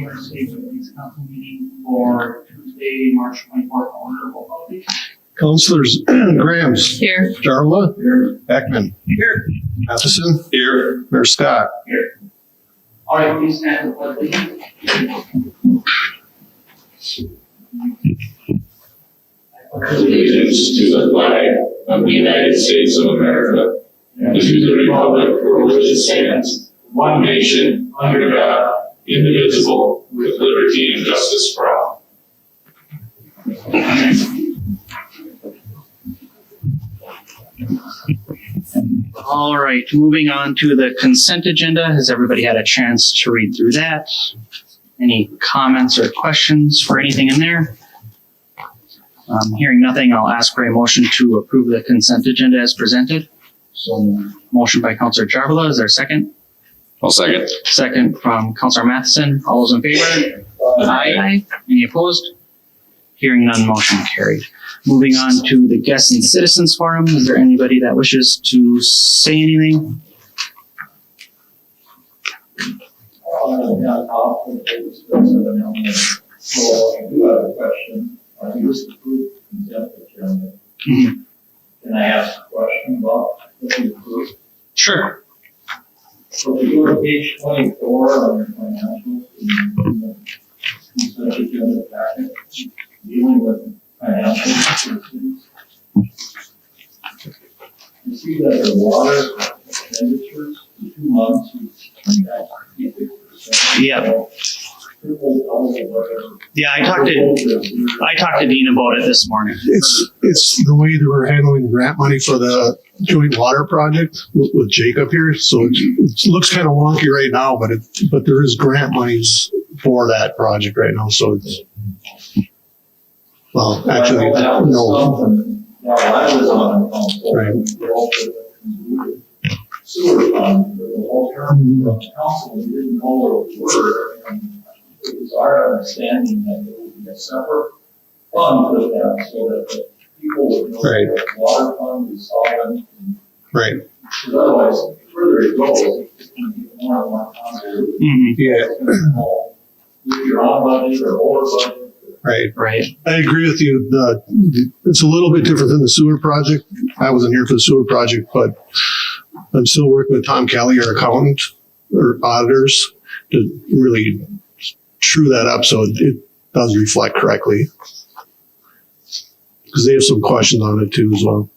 our city police council meeting for Tuesday, March 24th. Order roll call, please. Councilors Grams. Here. Jarla. Here. Beckman. Here. Matheson. Here. Mayor Scott. Here. All right, please stand for the pledge. Allegiance to the flag of the United States of America and to the republic for which it stands, one nation, under God, indivisible, with liberty and justice for all. All right, moving on to the consent agenda. Has everybody had a chance to read through that? Any comments or questions for anything in there? Hearing nothing, I'll ask for a motion to approve the consent agenda as presented. So, motion by Councilor Jarvala, is there a second? I'll second. Second from Councilor Matheson. All those in favor? Aye. Any opposed? Hearing none, motion carried. Moving on to the Guests and Citizens Forum. Is there anybody that wishes to say anything? So I do have a question. I use the group consent agenda. Mhm. Can I ask a question about the group? Sure. So if you go to page 24 on your financials, in the consent agenda packet, dealing with financials. You see that the water expenditures in 2 months is back 56%. Yeah. Triple, double, whatever. Yeah, I talked to Dean about it this morning. It's the way that we're handling the grant money for the joint water project with Jacob here. So it looks kind of wonky right now, but there is grant monies for that project right now. So it's, well, actually, no. Now, I was on council. Right. Sewer fund for the whole term of council, we didn't know what it were. And it was our understanding that there would be a separate fund for that, so that the people would know Right. that the water fund is solvent. Right. Because otherwise, the further it goes, it's going to be more and more convoluted. Mhm. Yeah. If you're on budget or over budget. Right. Right. I agree with you. It's a little bit different than the sewer project. I wasn't here for the sewer project, but I'm still working with Tom Kelly, our accountant, or auditors, to really true that up so it does reflect correctly. Because they have some questions on it too as well.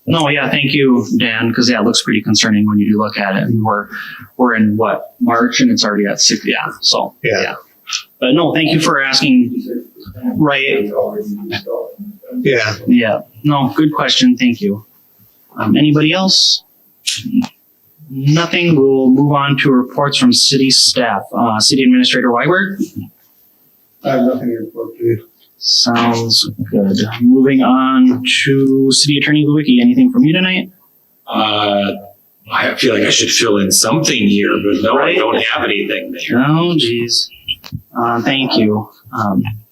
No, yeah, thank you, Dan, because yeah, it looks pretty concerning when you do look at it. And we're in what, March, and it's already at 6. Yeah, so Yeah. But no, thank you for asking. Right. Yeah. Yeah. No, good question. Thank you. Anybody else? Nothing. We'll move on to reports from city staff. City Administrator Weiberg. I have nothing to report to you. Sounds good. Moving on to City Attorney Lewicki. Anything from you tonight? I feel like I should fill in something here, but no, I don't have anything there. Oh, geez. Thank you.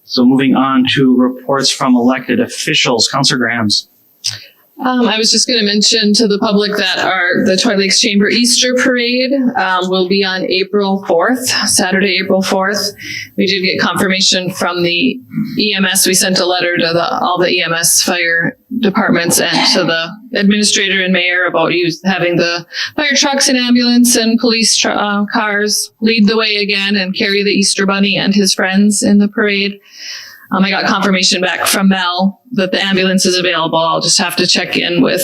So moving on to reports from elected officials. Councilor Grams. I was just going to mention to the public that the Twilight Lakes Chamber Easter Parade will be on April 4th, Saturday, April 4th. We did get confirmation from the EMS. We sent a letter to all the EMS fire departments and to the administrator and mayor about having the fire trucks and ambulance and police cars lead the way again and carry the Easter Bunny and his friends in the parade. I got confirmation back from Mel that the ambulance is available. I'll just have to check in with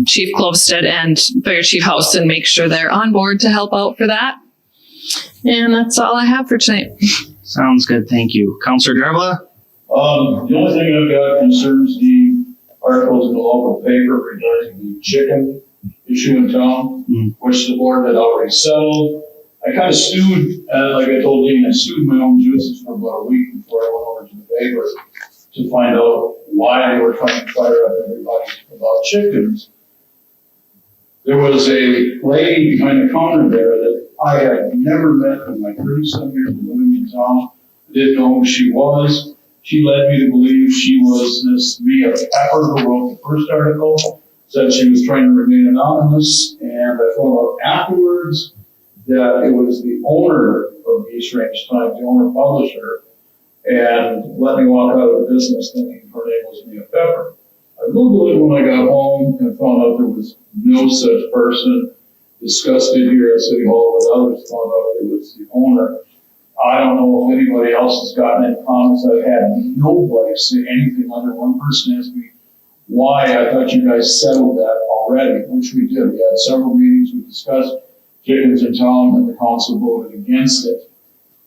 Chief Clovestead and Fire Chief House and make sure they're on board to help out for that. And that's all I have for tonight. Sounds good. Thank you. Councilor Jarvala. The only thing I've got concerns the articles in the local paper regarding the chicken issue in town, which the board had already settled. I kind of stewed, like I told Dean, I stewed my own juices for about a week before I went over to the paper to find out why they were trying to fire up everybody about chickens. There was a lady behind the counter there that I had never met in my 30-some years of living in town. I didn't know who she was. She led me to believe she was this Mia Pepper who wrote the first article, said she was trying to remain anonymous, and I found out afterwards that it was the owner of the East Range Times, the owner publisher, and let me walk out of the business thinking her name was Mia Pepper. I Googled it when I got home and found out there was no such person. Discussed it here at City Hall with others, found out it was the owner. I don't know if anybody else has gotten any comments. I've had nobody say anything other. One person asked me why I thought you guys settled that already, which we did. We had several meetings, we discussed chickens in town, and the council voted against it.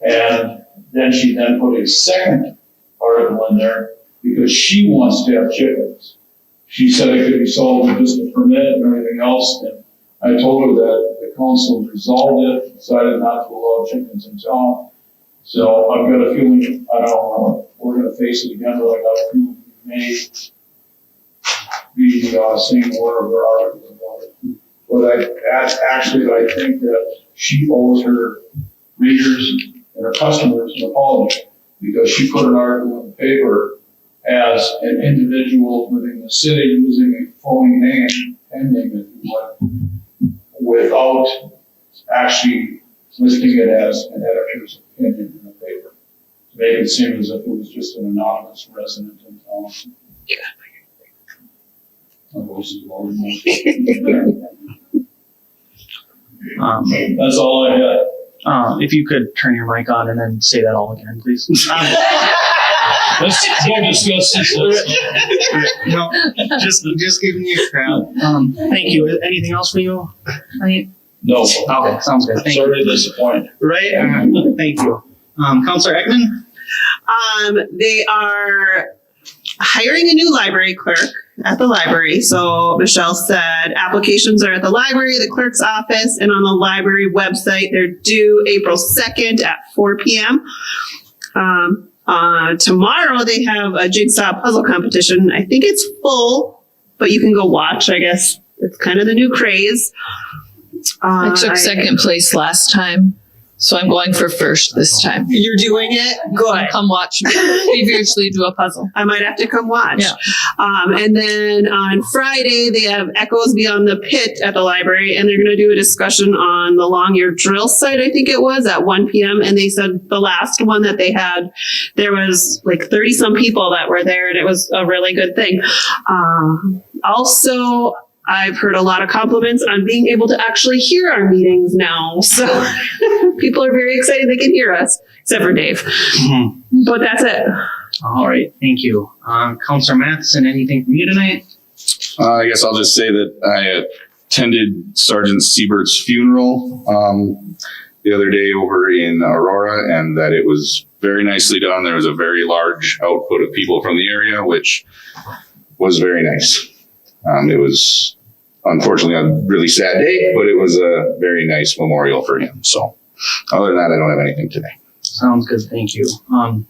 And then she then put a second article in there because she wants to have chickens. She said it could be sold with just a permit and everything else. And I told her that the council resolved it, decided not to allow chickens in town. So I've got a feeling, I don't know, we're gonna face it again, but I got a feeling we may be seeing more of her articles about it. But actually, I think that she owes her readers and her customers an apology because she put an article in the paper as an individual living in the city using a phony name, pen name if you like, without actually listing it as an editor's opinion in the paper. To make it seem as if it was just an anonymous resident in town. That's all I had. If you could turn your mic on and then say that all again, please. Let's go discuss this. No, just giving you a crowd. Thank you. Anything else for you? No. Okay, sounds good. Thank you. Sorry to disappoint. Right? Thank you. Counselor Ekman? They are hiring a new library clerk at the library. So Michelle said applications are at the library, the clerk's office, and on the library website. They're due April 2nd at 4 p.m. Tomorrow they have a jigsaw puzzle competition. I think it's full, but you can go watch. I guess it's kind of the new craze. I took second place last time, so I'm going for first this time. You're doing it? Good. Come watch me feverishly do a puzzle. I might have to come watch. Yeah. And then on Friday, they have Echoes Beyond the Pit at the library, and they're going to do a discussion on the long-eared drill site, I think it was, at 1 p.m. And they said the last one that they had, there was like 30-some people that were there, and it was a really good thing. Also, I've heard a lot of compliments on being able to actually hear our meetings now. So people are very excited they can hear us, except for Dave. Mm-hmm. But that's it. All right, thank you. Counselor Matheson, anything from you tonight? I guess I'll just say that I attended Sergeant Siebert's funeral the other day over in Aurora, and that it was very nicely done. There was a very large output of people from the area, which was very nice. It was unfortunately a really sad day, but it was a very nice memorial for him. So other than that, I don't have anything today. Sounds good, thank you.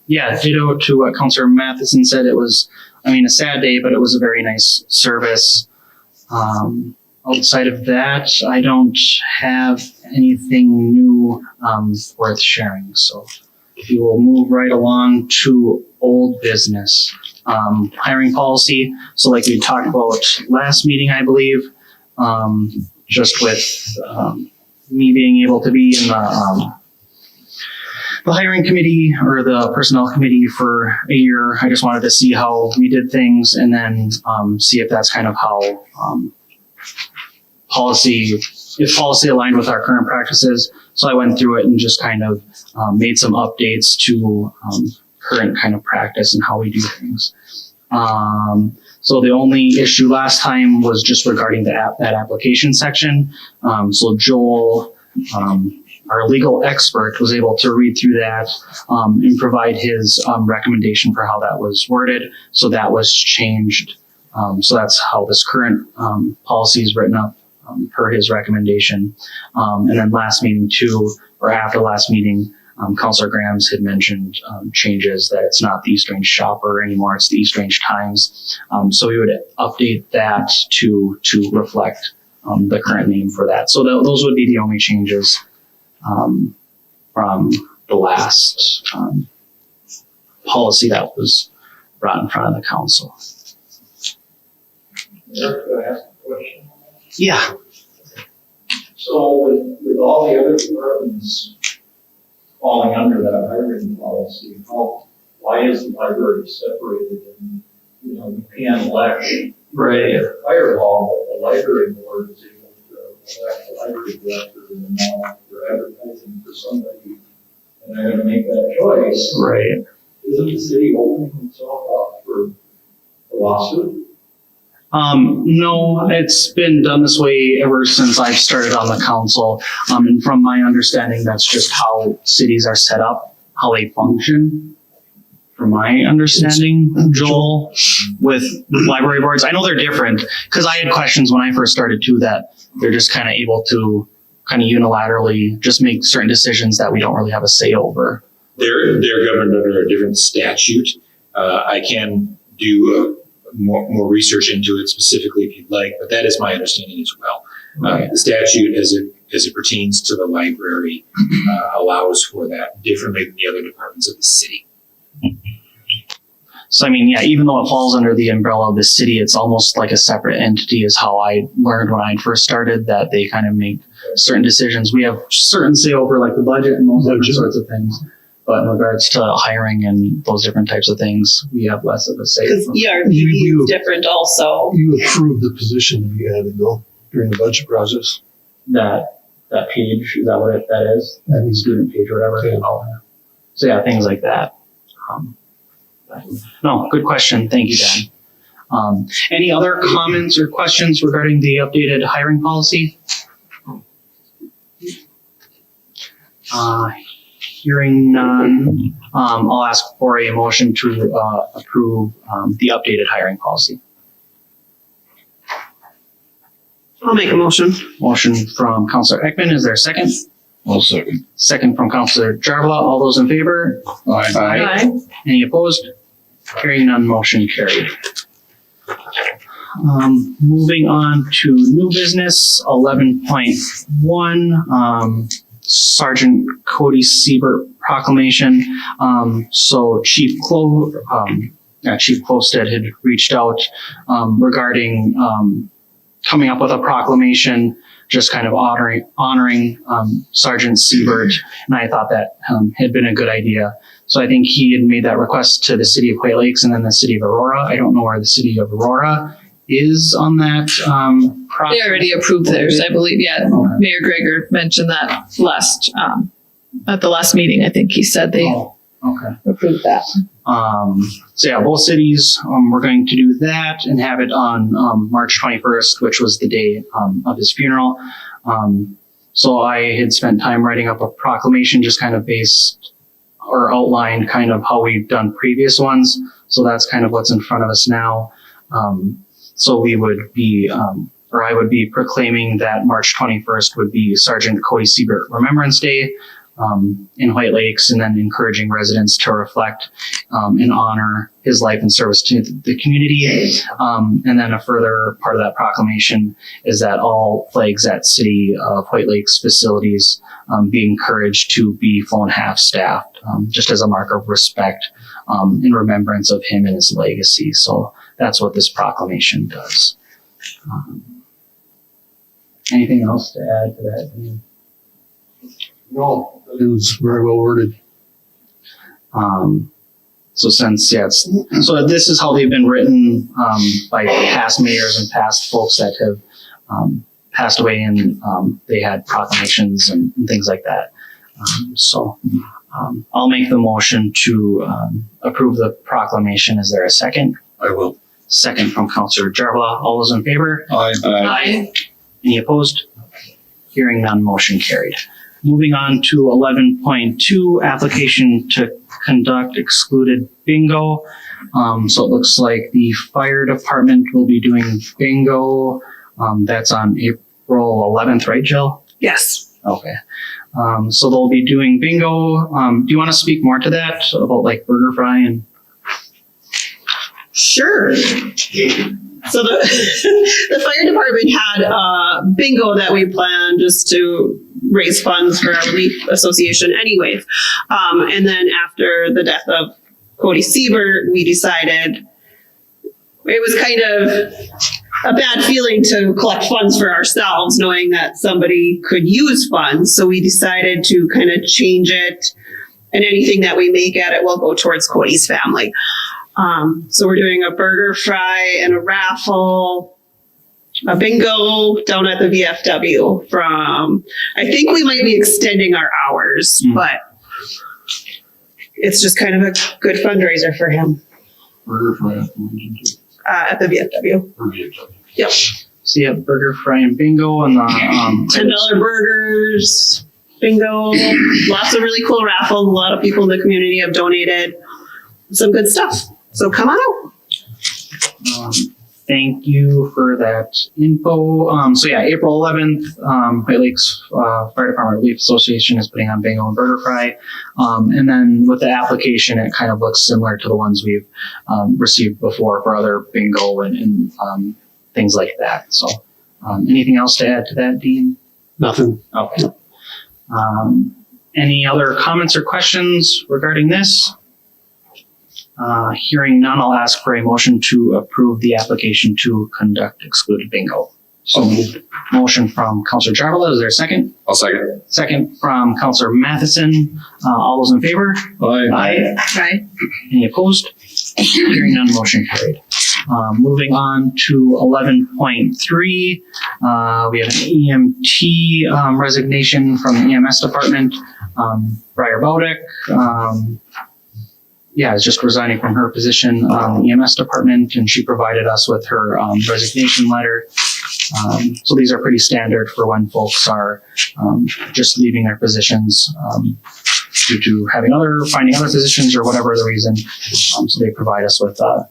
Yeah, ditto to what Counselor Matheson said. It was, a sad day, but it was a very nice service. Outside of that, I don't have anything new worth sharing. So if you will move right along to old business. Hiring policy. So like we talked about last meeting, I believe, just with me being able to be in the hiring committee or the personnel committee for a year. I just wanted to see how we did things and then see if that's kind of how policy aligned with our current practices. So I went through it and just kind of made some updates to current kind of practice and how we do things. So the only issue last time was just regarding that application section. So Joel, our legal expert, was able to read through that and provide his recommendation for how that was worded. So that was changed. So that's how this current policy is written up per his recommendation. And then last meeting too, or after last meeting, Councilor Grams had mentioned changes that it's not the East Range Shopper anymore, it's the East Range Times. So we would update that to reflect the current name for that. So those would be the only changes from the last policy that was brought in front of the council. Eric, can I ask a question? Yeah. So with all the other departments falling under that hiring policy, why is the library separated? And, we can't elect Right. fire hall, but the library board is able to elect the library director, and now we're advertising for somebody, and they're gonna make that choice. Right. Isn't the city opening itself up for a lawsuit? No, it's been done this way ever since I've started on the council. And from my understanding, that's just how cities are set up, how they function. From my understanding, Joel, with library boards, I know they're different because I had questions when I first started too, that they're just kind of able to kind of unilaterally just make certain decisions that we don't really have a say over. They're governed under a different statute. I can do more research into it specifically if you'd like, but that is my understanding as well. The statute, as it pertains to the library, allows for that differently than the other departments of the city. So I mean, yeah, even though it falls under the umbrella of the city, it's almost like a separate entity is how I learned when I first started, that they kind of make certain decisions. We have certain say over like the budget and those different sorts of things. But in regards to hiring and those different types of things, we have less of a say. Because ERP is different also. You approved the position to be added though during the budget process. That page, is that what that is? That student page or whatever. Yeah. Oh, yeah. So yeah, things like that. No, good question. Thank you, Dan. Any other comments or questions regarding the updated hiring policy? Hearing none, I'll ask for a motion to approve the updated hiring policy. I'll make a motion. Motion from Councilor Ekman. Is there a second? I'll second. Second from Councilor Jarvala. All those in favor? Aye. Any opposed? Hearing none, motion carried. Moving on to new business, 11.1, Sergeant Cody Siebert proclamation. So Chief Closted had reached out regarding coming up with a proclamation, just kind of honoring Sergeant Siebert, and I thought that had been a good idea. So I think he had made that request to the city of Hoyt Lakes and then the city of Aurora. I don't know where the city of Aurora is on that process. They already approved theirs, I believe. Yeah, Mayor Greger mentioned that at the last meeting. I think he said they approved that. So yeah, both cities, we're going to do that and have it on March 21st, which was the day of his funeral. So I had spent time writing up a proclamation, just kind of based or outlined kind of how we've done previous ones. So that's kind of what's in front of us now. So we would be, or I would be proclaiming that March 21st would be Sergeant Cody Siebert Remembrance Day in Hoyt Lakes, and then encouraging residents to reflect and honor his life and service to the community. And then a further part of that proclamation is that all flags at City of Hoyt Lakes facilities be encouraged to be flown half-staffed, just as a mark of respect in remembrance of him and his legacy. So that's what this proclamation does. Anything else to add to that? No, it was very well worded. So since, so this is how they've been written by past mayors and past folks that have passed away, and they had proclamations and things like that. I'll make the motion to approve the proclamation. Is there a second? I will. Second from Councilor Jarvala. All those in favor? Aye. Any opposed? Hearing none, motion carried. Moving on to 11.2, application to conduct excluded bingo. So it looks like the fire department will be doing bingo. That's on April 11th, right, Jill? Yes. Okay. So they'll be doing bingo. Do you want to speak more to that about like burger fry and? Sure. So the the fire department had bingo that we planned just to raise funds for our Relief Association anyways. And then after the death of Cody Siebert, we decided it was kind of a bad feeling to collect funds for ourselves, knowing that somebody could use funds. So we decided to kind of change it, and anything that we make at it will go towards Cody's family. So we're doing a burger fry and a raffle, a bingo down at the VFW I think we might be extending our hours, but it's just kind of a good fundraiser for him. Burger fry At the VFW. Yep. So you have burger, fry, and bingo, and $10 burgers, bingo, lots of really cool raffles. A lot of people in the community have donated some good stuff. So come on out. Thank you for that info. So yeah, April 11th, Hoyt Lakes Fire Department Relief Association is putting on bingo and burger fry. And then with the application, it kind of looks similar to the ones we've received before for other bingo and things like that. So anything else to add to that, Dean? Nothing. Okay. Any other comments or questions regarding this? Hearing none, I'll ask for a motion to approve the application to conduct excluded bingo. So motion from Councilor Jarvala, is there a second? I'll second. Second from Councilor Matheson. All those in favor? Aye. Right. Any opposed? Hearing none, motion carried. Moving on to 11.3, we have an EMT resignation from the EMS department. Briar Bowdick, is just resigning from her position on the EMS department, and she provided us with her resignation letter. So these are pretty standard for when folks are just leaving their positions due to finding other positions or whatever the reason. So they provide us with a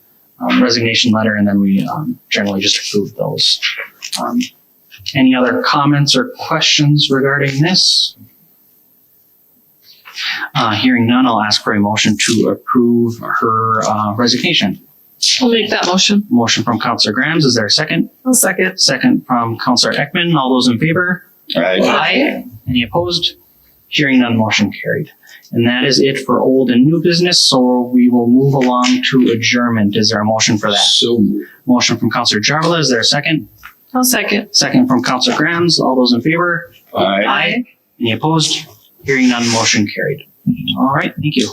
resignation letter, and then we generally just approve those. Any other comments or questions regarding this? Hearing none, I'll ask for a motion to approve her resignation. I'll make that motion. Motion from Councilor Grams, is there a second? I'll second. Second from Councilor Ekman, all those in favor? Aye. Any opposed? Hearing none, motion carried. And that is it for old and new business, so we will move along to adjournment. Is there a motion for that? So moved. Motion from Councilor Jarvala, is there a second? I'll second. Second from Councilor Grams, all those in favor? Aye. Any opposed? Hearing none, motion carried. All right, thank you.